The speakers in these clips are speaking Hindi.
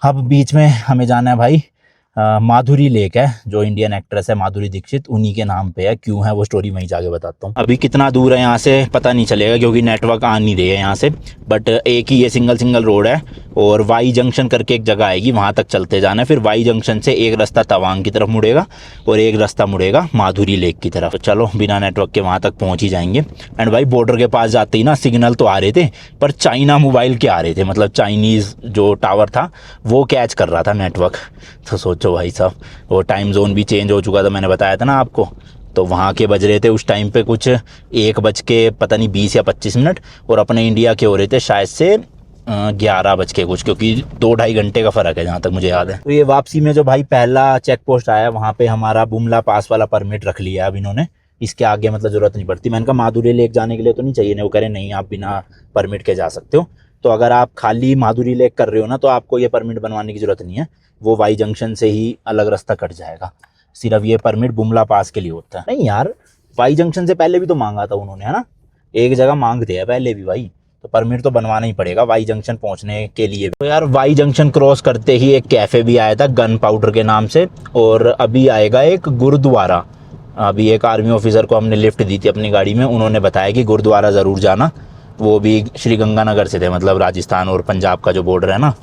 अब बीच में हमें जाना है भाई, माधुरी लेक है, जो इंडियन एक्ट्रेस है माधुरी दीक्षित, उन्हीं के नाम पे है। क्यों है वो स्टोरी वहीं जाके बताता हूँ। अभी कितना दूर है यहाँ से पता नहीं चलेगा क्योंकि नेटवर्क आ नहीं रही है यहाँ से, बट एक ही ये सिंगल रोड है और वाई जंक्शन करके एक जगह आएगी, वहाँ तक चलते जाना है। फिर वाई जंक्शन से एक रास्ता तवांग की तरफ मुड़ेगा और एक रास्ता मुड़ेगा माधुरी लेक की तरफ। तो चलो बिना नेटवर्क के वहाँ तक पहुँच ही जाएंगे। एंड भाई बॉर्डर के पास जाते ही ना सिग्नल तो आ रहे थे, पर चाइना मोबाइल के आ रहे थे, मतलब चाइनीज़ जो टावर था वो कैच कर रहा था नेटवर्क। तो सोचो भाई साहब, वो टाइम जोन भी चेंज हो चुका था, मैंने बताया था ना आपको। तो वहाँ के बज रहे थे उस टाइम पे कुछ 1 बज के पता नहीं 20 या 25 मिनट, और अपने इंडिया के हो रहे थे शायद से 11 बज के कुछ, क्योंकि 2-2.5 घंटे का फ़र्क है जहाँ तक मुझे याद है। तो ये वापसी में जो भाई पहला चेक पोस्ट आया, वहाँ पे हमारा बुमला पास वाला परमिट रख लिया अब इन्होंने। इसके आगे मतलब ज़रूरत नहीं पड़ती। मैंने कहा माधुरी लेक जाने के लिए तो नहीं चाहिए ना, वो कह रहे नहीं आप बिना परमिट के जा सकते हो। तो अगर आप खाली माधुरी लेक कर रहे हो ना, तो आपको ये परमिट बनवाने की ज़रूरत नहीं है, वो वाई जंक्शन से ही अलग रास्ता कट जाएगा। सिर्फ ये परमिट बुमला पास के लिए होता है। नहीं यार, वाई जंक्शन से पहले भी तो मांगा था उन्होंने, है ना, एक जगह मांगते हैं पहले भी भाई, तो परमिट तो बनवाना ही पड़ेगा वाई जंक्शन पहुंचने के लिए। तो यार वाई जंक्शन क्रॉस करते ही एक कैफ़े भी आया था गन पाउडर के नाम से, और अभी आएगा एक गुरुद्वारा। अभी एक आर्मी ऑफिसर को हमने लिफ्ट दी थी अपनी गाड़ी में, उन्होंने बताया कि गुरुद्वारा ज़रूर जाना। वो भी श्री गंगानगर से थे, मतलब राजस्थान और पंजाब का जो बॉर्डर है ना।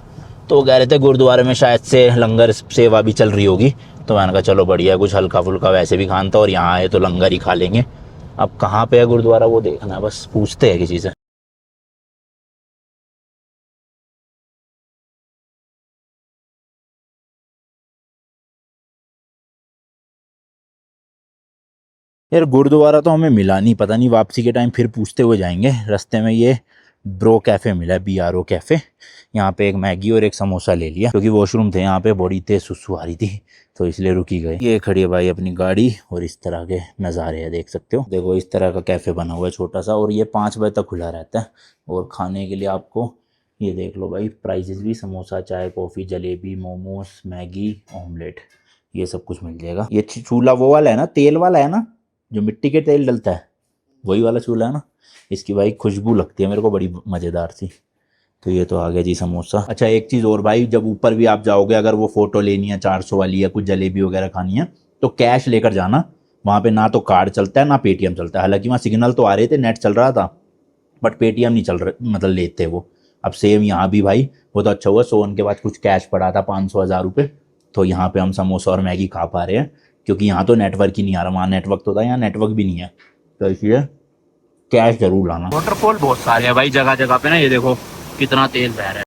तो वो कह रहे थे गुरुद्वारे में शायद से लंगर सेवा भी चल रही होगी। तो मैंने कहा चलो बढ़िया, कुछ हल्का फुल्का वैसे भी खाना था और यहाँ आए तो लंगर ही खा लेंगे। अब कहाँ पे है गुरुद्वारा वो देखना है, बस पूछते हैं किसी से। यार गुरुद्वारा तो हमें मिला नहीं, पता नहीं वापसी के टाइम फिर पूछते हुए जाएंगे। रास्ते में ये ब्रो कैफ़े मिला, BRO कैफ़े। यहाँ पे एक मैगी और एक समोसा ले लिया, क्योंकि वॉशरूम थे यहाँ पे, बड़ी तेज सुसु आ रही थी तो इसलिए रुकी गई। ये खड़ी है भाई अपनी गाड़ी, और इस तरह के नज़ारे हैं, देख सकते हो। देखो इस तरह का कैफ़े बना हुआ है छोटा सा, और ये 5 बजे तक खुला रहता है। और खाने के लिए आपको ये देख लो भाई, प्राइजेस भी, समोसा, चाय, coffee, jalebi, momos, Maggi, omelette, ये सब कुछ मिल जाएगा। ये चूल्हा वो वाला है ना, तेल वाला है ना, जो मिट्टी के तेल डलता है, वही वाला चूल्हा है ना। इसकी भाई खुशबू लगती है मेरे को बड़ी मज़ेदार सी। तो ये तो आ गया जी समोसा। अच्छा एक चीज़ और भाई, जब ऊपर भी आप जाओगे, अगर वो फ़ोटो लेनी है 400 वाली या कुछ जलेबी वगैरह खानी है, तो कैश लेकर जाना। वहाँ पे ना तो कार्ड चलता है ना पेटीएम चलता है। हालांकि वहाँ सिग्नल तो आ रहे थे, नेट चल रहा था, बट पेटीएम नहीं चल रहा, मतलब लेते वो। अब सेम यहाँ भी भाई, वो तो अच्छा हुआ 100 के बाद कुछ कैश पड़ा था, 500-1000 रुपये। तो यहाँ पे हम समोसा और मैगी खा पा रहे हैं, क्योंकि यहाँ तो नेटवर्क ही नहीं आ रहा। वहाँ नेटवर्क तो था, यहाँ नेटवर्क भी नहीं है, तो इसलिए कैश जरूर लाना। वाटरफॉल बहुत सारे हैं भाई जगह जगह पे ना, ये देखो कितना तेज बह रहा है।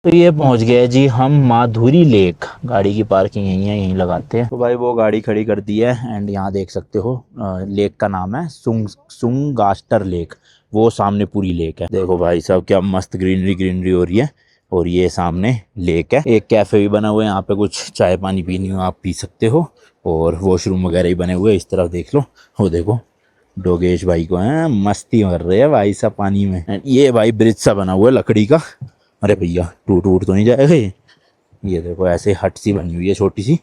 तो ये पहुंच गए जी हम माधुरी लेक। गाड़ी की पार्किंग यहीं है, यहीं लगाते हैं। तो भाई वो गाड़ी खड़ी कर दी है, एंड यहाँ देख सकते हो लेक का नाम है सुंगास्टर लेक। वो सामने पूरी लेक है, देखो भाई साहब क्या मस्त ग्रीनरी ग्रीनरी हो रही है। और ये सामने लेक है, एक कैफ़े भी बना हुआ है यहाँ पे, कुछ चाय पानी पीनी हो आप पी सकते हो, और वॉशरूम वगैरह ही बने हुए। इस तरफ देख लो, वो देखो डोगेश भाई को हैं मस्ती कर रहे हैं भाई साहब पानी में। And ये भाई ब्रिज सा बना हुआ है लकड़ी का। अरे भैया टूट टूट तो नहीं जाएगा ये देखो ऐसे हट सी बनी हुई है छोटी सी,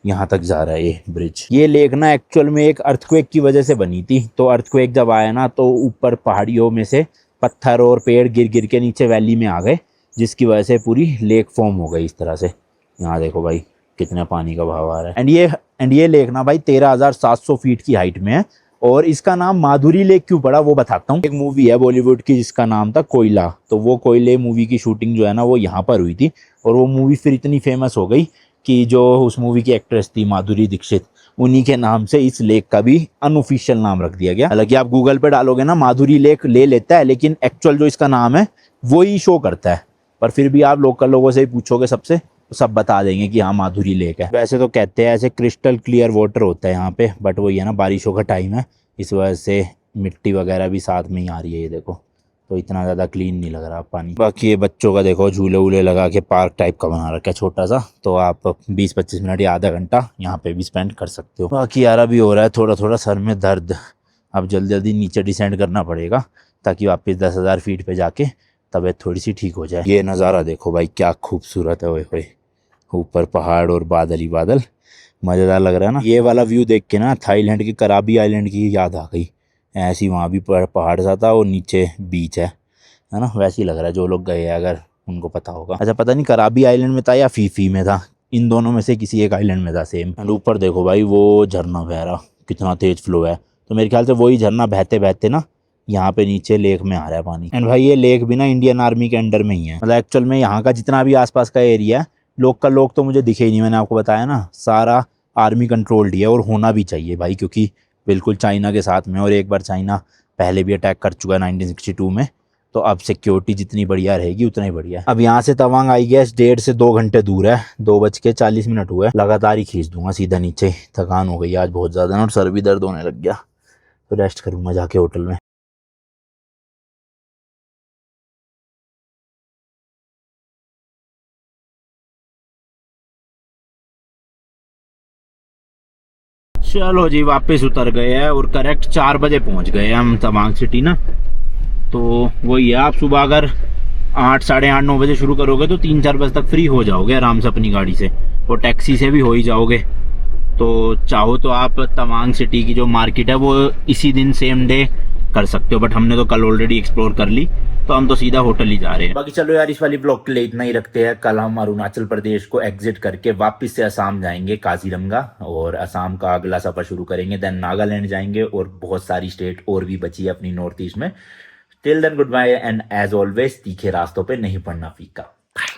यहाँ तक जा रहा है ये ब्रिज। ये लेक ना एक्चुअल में एक अर्थक्वेक की वजह से बनी थी। तो अर्थक्वेक जब आया ना, तो ऊपर पहाड़ियों में से पत्थर और पेड़ गिर गिर के नीचे वैली में आ गए, जिसकी वजह से पूरी लेक फॉर्म हो गई इस तरह से। यहाँ देखो भाई कितना पानी का बहाव आ रहा है। एंड ये लेक ना भाई 13,700 फीट की हाइट में है। और इसका नाम माधुरी लेक क्यों पड़ा वो बताता हूँ। एक मूवी है बॉलीवुड की जिसका नाम था कोयला, तो वो कोयले मूवी की शूटिंग जो है ना वो यहाँ पर हुई थी। और वो मूवी फिर इतनी फेमस हो गई कि जो उस मूवी की एक्ट्रेस थी माधुरी दीक्षित, उन्हीं के नाम से इस लेक का भी अनऑफिशियल नाम रख दिया गया। हालांकि आप गूगल पे डालोगे ना माधुरी लेक ले लेता है, लेकिन एक्चुअल जो इसका नाम है वो ही शो करता है। पर फिर भी आप लोकल लोगों से ही पूछोगे सबसे, तो सब बता देंगे कि हाँ माधुरी लेक है। वैसे तो कहते हैं ऐसे क्रिस्टल क्लियर वाटर होता है यहाँ पे, बट वही है ना बारिशों का टाइम है, इस वजह से मिट्टी वगैरह भी साथ में ही आ रही है। ये देखो, तो इतना ज़्यादा क्लीन नहीं लग रहा पानी। बाकी ये बच्चों का देखो झूले वूले लगा के पार्क टाइप का बना रखा है छोटा सा, तो आप 20-25 मिनट या आधा घंटा यहाँ पे भी स्पेंड कर सकते हो। बाकी यार अभी हो रहा है थोड़ा थोड़ा सर में दर्द, अब जल्दी जल्दी नीचे डिसेंड करना पड़ेगा, ताकि वापस 10,000 फीट पे जाके तबीयत थोड़ी सी ठीक हो जाए। ये नज़ारा देखो भाई क्या खूबसूरत है, ओए ऊपर पहाड़ और बादल ही बादल, मज़ेदार लग रहा है ना। ये वाला व्यू देख के ना थाईलैंड के कराबी आइलैंड की याद आ गई। ऐसे ही वहाँ भी पहाड़ सा था और नीचे बीच है ना, वैसे ही लग रहा है। जो लोग गए हैं अगर उनको पता होगा। अच्छा पता नहीं कराबी आइलैंड में था या फीफी में था, इन दोनों में से किसी एक आइलैंड में था सेम। एंड ऊपर देखो भाई वो झरना बह रहा, कितना तेज फ्लो है। तो मेरे ख्याल से वही झरना बहते बहते ना यहाँ पे नीचे लेक में आ रहा है पानी। एंड भाई ये लेक भी ना इंडियन आर्मी के अंडर में ही है। मतलब एक्चुअल में यहाँ का जितना भी आसपास का एरिया है, लोग तो मुझे दिखे ही नहीं। मैंने आपको बताया ना, सारा आर्मी कंट्रोल्ड ही है और होना भी चाहिए भाई, क्योंकि बिल्कुल चाइना के साथ में। और एक बार चाइना पहले भी अटैक कर चुका है 1962 में, तो अब सिक्योरिटी जितनी बढ़िया रहेगी उतना ही बढ़िया है। अब यहाँ से तवांग आई गैस 1.5 से 2 घंटे दूर है, 2:40 हुए। लगातार ही खींच दूंगा सीधा नीचे। थकान हो गई आज बहुत ज़्यादा ना, और सर भी दर्द होने लग गया, तो रेस्ट करूंगा जाके होटल में। चलो जी वापस उतर गए हैं और करेक्ट 4 बजे पहुंच गए हम तवांग सिटी ना। तो वही है, आप सुबह अगर 8, साढ़े 8, 9 बजे शुरू करोगे तो 3-4 बजे तक फ्री हो जाओगे आराम से अपनी गाड़ी से, और टैक्सी से भी हो ही जाओगे। तो चाहो तो आप तवांग सिटी की जो मार्केट है वो इसी दिन सेम डे कर सकते हो, बट हमने तो कल ऑलरेडी एक्सप्लोर कर ली, तो हम तो सीधा होटल ही जा रहे हैं। बाकी चलो यार, इस वाली ब्लॉग के लिए इतना ही रखते हैं। कल हम अरुणाचल प्रदेश को एग्जिट करके वापस से असम जाएंगे, काजीरंगा, और असम का अगला सफर शुरू करेंगे। देन नागालैंड जाएंगे, और बहुत सारी स्टेट और भी बची है अपनी नॉर्थ ईस्ट में। Till then goodbye, and as always तीखे रास्तों पे नहीं पड़ना फीका।